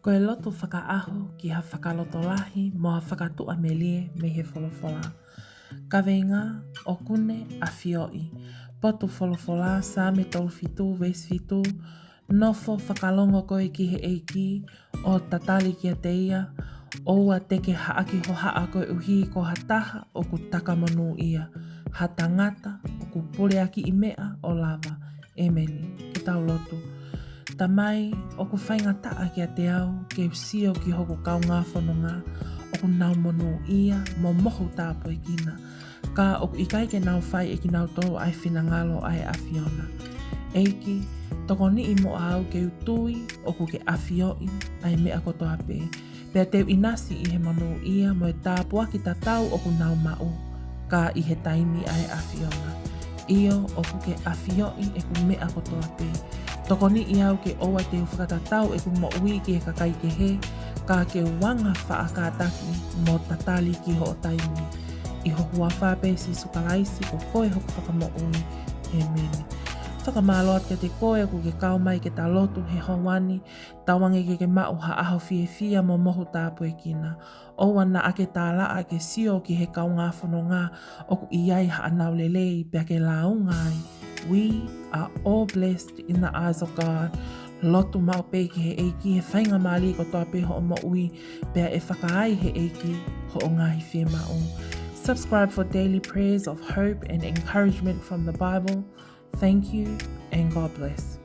Ko e loto whakaaho ki ha whakaloto lahi mo ha whakatua melie me he wholofola. Ka venga o kune a fioi. Poto wholofola sa me tolu fitu, ves fitu, nofo whakalongo koe ki he eiki o tatali ki a teia, o a teke haaki ho haa koe uhi ko hataha o ku takamanu ia. Ha tangata o ku pule aki i mea o lava. E meni, ki tau lotu. Tamai o ku whainga taa ki a te au, ke usio ki hoku kau ngā whanonga, o ku nau monu ia, mo mohu tāpo e kina. Ka o ku ikai ke nau whai e ki nau tō ai whina ngalo ai awhiona. Eiki, toko ni i mo au ke utui, o ku ke awhioi, ai mea koto ape. Pea teu inasi i he manu ia, mo e tāpua ki ta tau o ku nau mau, ka i he taimi ai awhiona. Io o ku ke awhioi e ku mea koto ape. Toko ni i au ke oa te whakatatau e ku mo ui ki he kakai ke he, ka ke wanga whaakataki mo tatali ki ho o taimi. I ho hua whapesi sukalaisi ko koe hoku whakamo ui e meni. Whakamaloat ke te koe ku ke kau mai ke ta lotu he hawani, tawangi ke mau ha aho fie fia mo mohu tāpu e kina. Owa na ake tā laa ke sio ki he kau ngā whanonga o ku iai ha anau lelei pia ke laungai. We are all blessed in the eyes of God. Lotu mau pe ki he eiki he whainga mali ko toa pe ho o mo ui pia e whakaai he eiki ho o ngahi whia mau. Subscribe for daily prayers of hope and encouragement from the Bible. Thank you and God bless.